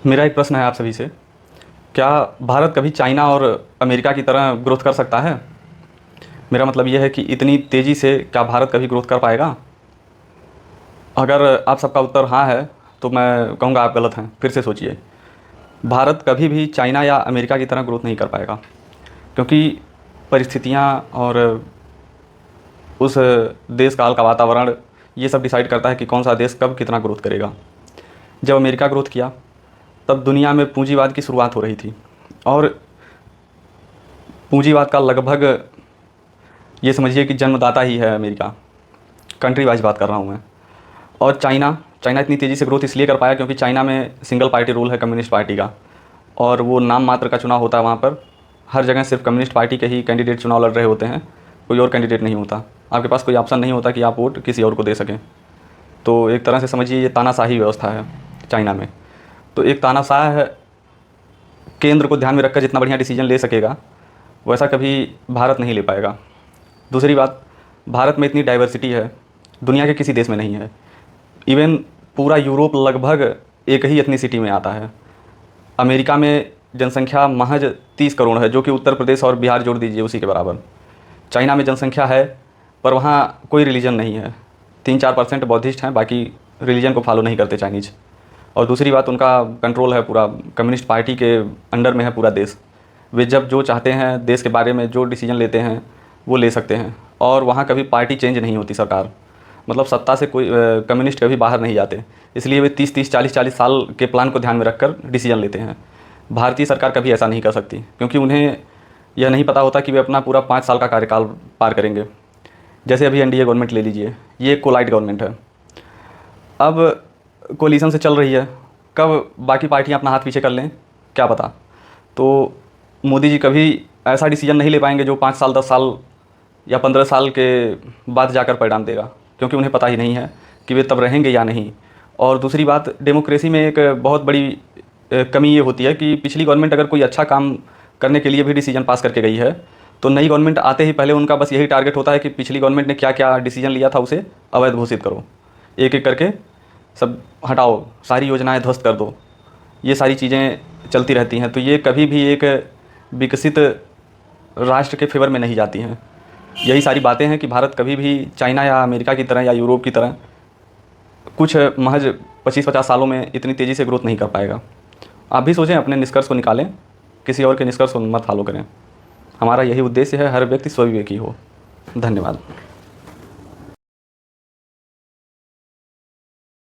मेरा एक प्रश्न है आप सभी से। क्या भारत कभी चाइना और अमेरिका की तरह ग्रोथ कर सकता है? मेरा मतलब ये है कि इतनी तेज़ी से क्या भारत कभी ग्रोथ कर पाएगा? अगर आप सबका उत्तर हाँ है तो मैं कहूँगा आप गलत हैं। फिर से सोचिए। भारत कभी भी चाइना या अमेरिका की तरह ग्रोथ नहीं कर पाएगा, क्योंकि परिस्थितियाँ और उस देश काल का वातावरण ये सब डिसाइड करता है कि कौन सा देश कब कितना ग्रोथ करेगा। जब अमेरिका ग्रोथ किया तब दुनिया में पूंजीवाद की शुरुआत हो रही थी, और पूंजीवाद का लगभग ये समझिए कि जन्मदाता ही है अमेरिका। कंट्री वाइज बात कर रहा हूँ मैं। और चाइना चाइना इतनी तेज़ी से ग्रोथ इसलिए कर पाया क्योंकि चाइना में सिंगल पार्टी रूल है कम्युनिस्ट पार्टी का, और वो नाम मात्र का चुनाव होता है वहाँ पर। हर जगह सिर्फ कम्युनिस्ट पार्टी के ही कैंडिडेट चुनाव लड़ रहे होते हैं, कोई और कैंडिडेट नहीं होता। आपके पास कोई ऑप्शन नहीं होता कि आप वोट किसी और को दे सकें। तो एक तरह से समझिए ये तानाशाही व्यवस्था है चाइना में। तो एक तानाशाह केंद्र को ध्यान में रखकर जितना बढ़िया डिसीजन ले सकेगा वैसा कभी भारत नहीं ले पाएगा। दूसरी बात, भारत में इतनी डाइवर्सिटी है, दुनिया के किसी देश में नहीं है। इवन पूरा यूरोप लगभग एक ही एथनिसिटी में आता है। अमेरिका में जनसंख्या महज 30 करोड़ है, जो कि उत्तर प्रदेश और बिहार जोड़ दीजिए उसी के बराबर। चाइना में जनसंख्या है पर वहाँ कोई रिलीजन नहीं है। 3-4% बौद्धिस्ट हैं, बाकी रिलीजन को फॉलो नहीं करते चाइनीज़। और दूसरी बात, उनका कंट्रोल है पूरा कम्युनिस्ट पार्टी के अंडर में है पूरा देश। वे जब जो चाहते हैं देश के बारे में जो डिसीजन लेते हैं वो ले सकते हैं, और वहाँ कभी पार्टी चेंज नहीं होती सरकार। मतलब सत्ता से कोई कम्युनिस्ट कभी बाहर नहीं जाते, इसलिए वे 30-30 40-40 साल के प्लान को ध्यान में रखकर डिसीजन लेते हैं। भारतीय सरकार कभी ऐसा नहीं कर सकती, क्योंकि उन्हें यह नहीं पता होता कि वे अपना पूरा 5 साल का कार्यकाल पार करेंगे। जैसे अभी एनडीए गवर्नमेंट ले लीजिए, ये एक कोलाइट गवर्नमेंट है। अब कोलिशन से चल रही है, कब बाकी पार्टियां अपना हाथ पीछे कर लें क्या पता। तो मोदी जी कभी ऐसा डिसीजन नहीं ले पाएंगे जो 5 साल 10 साल या 15 साल के बाद जाकर परिणाम देगा, क्योंकि उन्हें पता ही नहीं है कि वे तब रहेंगे या नहीं। और दूसरी बात, डेमोक्रेसी में एक बहुत बड़ी कमी ये होती है कि पिछली गवर्नमेंट अगर कोई अच्छा काम करने के लिए भी डिसीजन पास करके गई है तो नई गवर्नमेंट आते ही पहले उनका बस यही टारगेट होता है कि पिछली गवर्नमेंट ने क्या क्या डिसीजन लिया था उसे अवैध घोषित करो, एक एक करके सब हटाओ, सारी योजनाएं ध्वस्त कर दो। ये सारी चीज़ें चलती रहती हैं। तो ये कभी भी एक विकसित राष्ट्र के फेवर में नहीं जाती हैं। यही सारी बातें हैं कि भारत कभी भी चाइना या अमेरिका की तरह या यूरोप की तरह कुछ महज 25-50 सालों में इतनी तेज़ी से ग्रोथ नहीं कर पाएगा। आप भी सोचें, अपने निष्कर्ष को निकालें, किसी और के निष्कर्ष को मत फॉलो करें। हमारा यही उद्देश्य है, हर व्यक्ति स्वविवेकी हो। धन्यवाद।